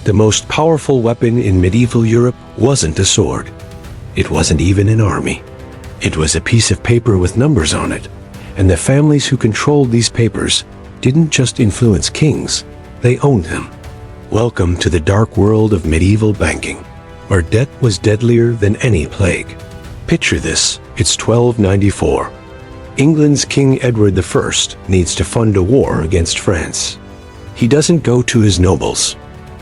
The most powerful weapon in medieval Europe wasn't a sword. It wasn't even an army. It was a piece of paper with numbers on it, and the families who controlled these papers didn't just influence kings, they owned them. Welcome to the dark world of medieval banking, where debt was deadlier than any plague. Picture this, it's 1294. England's King Edward I needs to fund a war against France. He doesn't go to his nobles.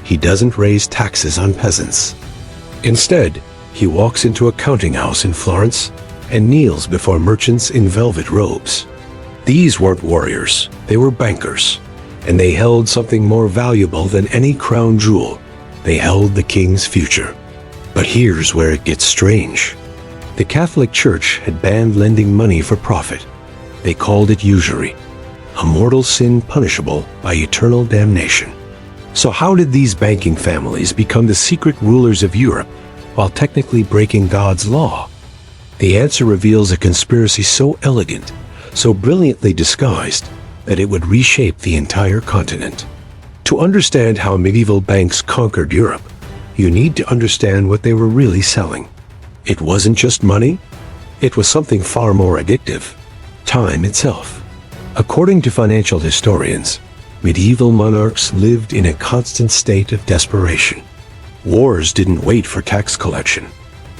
He doesn't raise taxes on peasants. Instead, he walks into a counting house in Florence and kneels before merchants in velvet robes. These weren't warriors, they were bankers, and they held something more valuable than any crown jewel. They held the king's future. But here's where it gets strange. The Catholic Church had banned lending money for profit. They called it usury, a mortal sin punishable by eternal damnation. So how did these banking families become the secret rulers of Europe while technically breaking God's law? The answer reveals a conspiracy so elegant, so brilliantly disguised, that it would reshape the entire continent. To understand how medieval banks conquered Europe, you need to understand what they were really selling. It wasn't just money, it was something far more addictive: time itself. According to financial historians, medieval monarchs lived in a constant state of desperation. Wars didn't wait for tax collection.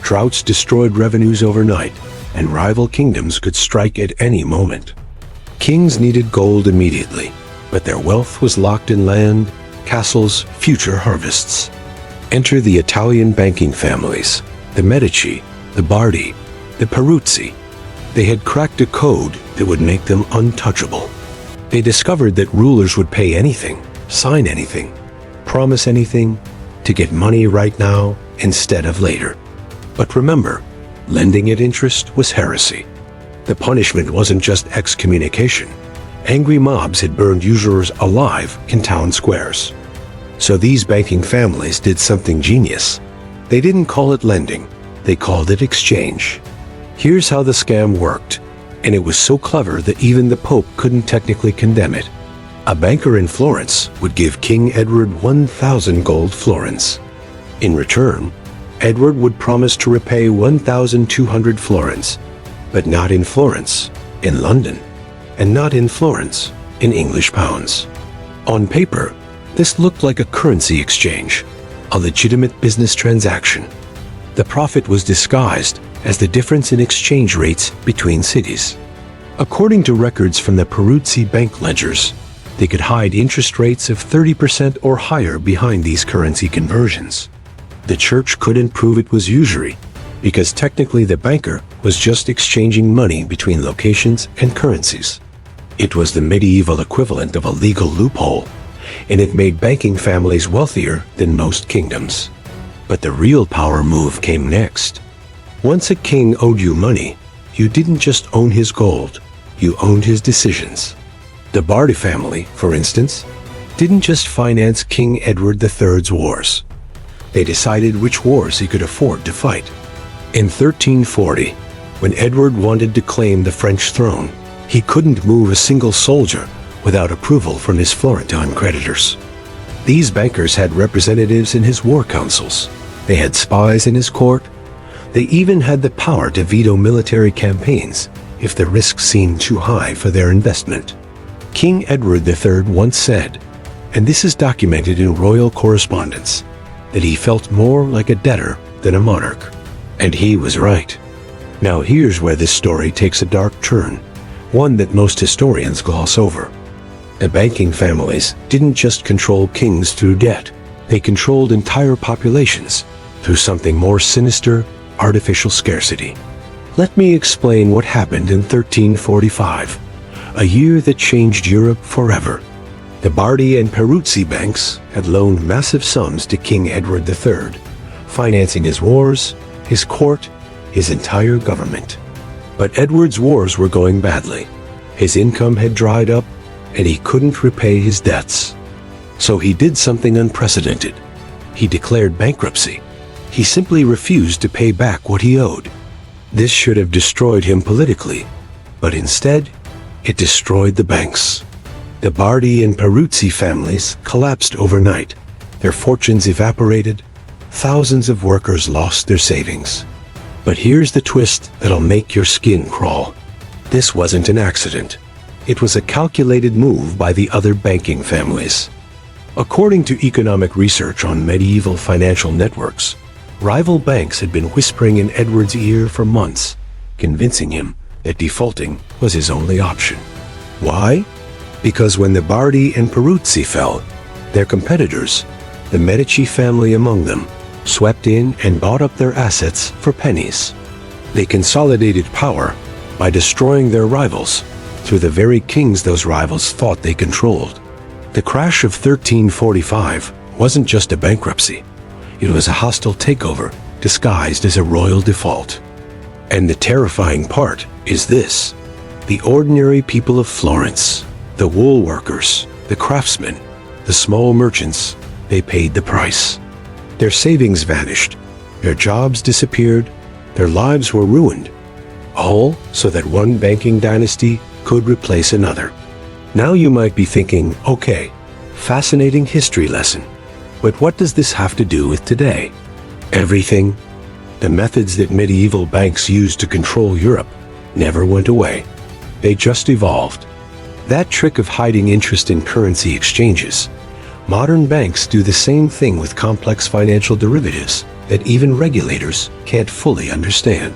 Droughts destroyed revenues overnight, and rival kingdoms could strike at any moment. Kings needed gold immediately, but their wealth was locked in land, castles, future harvests. Enter the Italian banking families, the Medici, the Bardi, the Peruzzi. They had cracked a code that would make them untouchable. They discovered that rulers would pay anything, sign anything, promise anything, to get money right now instead of later. But remember, lending at interest was heresy. The punishment wasn't just excommunication. Angry mobs had burned usurers alive in town squares. So these banking families did something genius. They didn't call it lending, they called it exchange. Here's how the scam worked, and it was so clever that even the Pope couldn't technically condemn it. A banker in Florence would give King Edward 1,000 gold florins. In return, Edward would promise to repay 1,200 florins, but not in Florence, in London, and not in Florence, in English pounds. On paper, this looked like a currency exchange, a legitimate business transaction. The profit was disguised as the difference in exchange rates between cities. According to records from the Peruzzi bank ledgers, they could hide interest rates of 30% or higher behind these currency conversions. The church couldn't prove it was usury, because technically the banker was just exchanging money between locations and currencies. It was the medieval equivalent of a legal loophole, and it made banking families wealthier than most kingdoms. But the real power move came next. Once a king owed you money, you didn't just own his gold, you owned his decisions. The Bardi family, for instance, didn't just finance King Edward III's wars. They decided which wars he could afford to fight. In 1340, when Edward wanted to claim the French throne, he couldn't move a single soldier without approval from his Florentine creditors. These bankers had representatives in his war councils. They had spies in his court. They even had the power to veto military campaigns if the risk seemed too high for their investment. King Edward III once said, and this is documented in royal correspondence, that he felt more like a debtor than a monarch. And he was right. Now here's where this story takes a dark turn, one that most historians gloss over. The banking families didn't just control kings through debt, they controlled entire populations through something more sinister: artificial scarcity. Let me explain what happened in 1345, a year that changed Europe forever. The Bardi and Peruzzi banks had loaned massive sums to King Edward III, financing his wars, his court, his entire government. But Edward's wars were going badly. His income had dried up, and he couldn't repay his debts. So he did something unprecedented. He declared bankruptcy. He simply refused to pay back what he owed. This should have destroyed him politically, but instead, it destroyed the banks. The Bardi and Peruzzi families collapsed overnight. Their fortunes evaporated. Thousands of workers lost their savings. But here's the twist that'll make your skin crawl. This wasn't an accident. It was a calculated move by the other banking families. According to economic research on medieval financial networks, rival banks had been whispering in Edward's ear for months, convincing him that defaulting was his only option. Why? Because when the Bardi and Peruzzi fell, their competitors, the Medici family among them, swept in and bought up their assets for pennies. They consolidated power by destroying their rivals through the very kings those rivals thought they controlled. The crash of 1345 wasn't just a bankruptcy. It was a hostile takeover disguised as a royal default. And the terrifying part is this: the ordinary people of Florence, the wool workers, the craftsmen, the small merchants, they paid the price. Their savings vanished, their jobs disappeared, their lives were ruined, all so that one banking dynasty could replace another. Now you might be thinking, okay, fascinating history lesson, but what does this have to do with today? Everything. The methods that medieval banks used to control Europe never went away. They just evolved. That trick of hiding interest in currency exchanges. Modern banks do the same thing with complex financial derivatives that even regulators can't fully understand.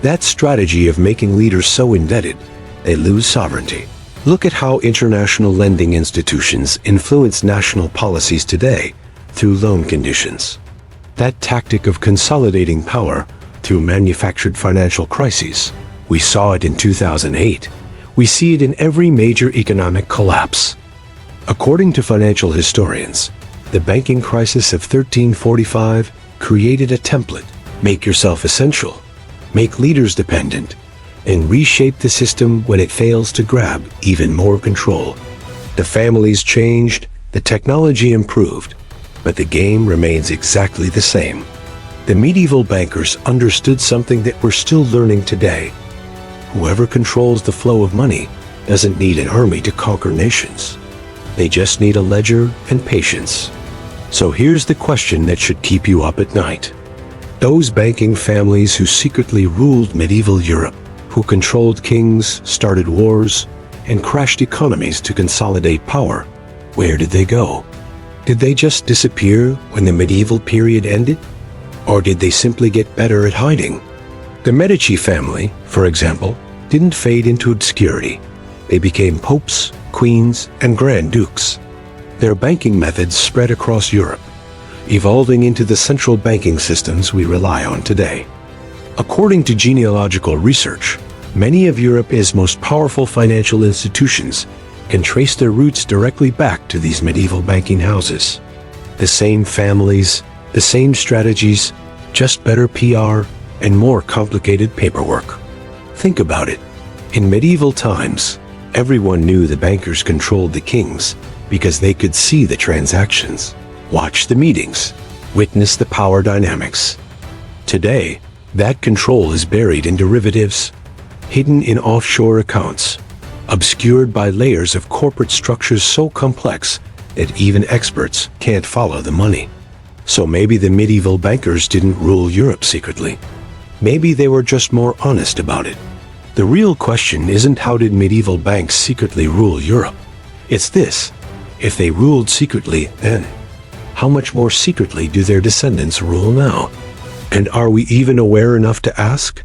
That strategy of making leaders so indebted, they lose sovereignty. Look at how international lending institutions influence national policies today through loan conditions. That tactic of consolidating power through manufactured financial crises, we saw it in 2008. We see it in every major economic collapse. According to financial historians, the banking crisis of 1345 created a template: make yourself essential, make leaders dependent, and reshape the system when it fails to grab even more control. The families changed, the technology improved, but the game remains exactly the same. The medieval bankers understood something that we're still learning today. Whoever controls the flow of money doesn't need an army to conquer nations. They just need a ledger and patience. So here's the question that should keep you up at night. Those banking families who secretly ruled medieval Europe, who controlled kings, started wars, and crashed economies to consolidate power, where did they go? Did they just disappear when the medieval period ended? Or did they simply get better at hiding? The Medici family, for example, didn't fade into obscurity. They became popes, queens, and grand dukes. Their banking methods spread across Europe, evolving into the central banking systems we rely on today. According to genealogical research, many of Europe's most powerful financial institutions can trace their roots directly back to these medieval banking houses. The same families, the same strategies, just better PR and more complicated paperwork. Think about it. In medieval times, everyone knew the bankers controlled the kings because they could see the transactions, watch the meetings, witness the power dynamics. Today, that control is buried in derivatives, hidden in offshore accounts, obscured by layers of corporate structures so complex that even experts can't follow the money. So maybe the medieval bankers didn't rule Europe secretly. Maybe they were just more honest about it. The real question isn't how did medieval banks secretly rule Europe? It's this: if they ruled secretly then, how much more secretly do their descendants rule now? And are we even aware enough to ask?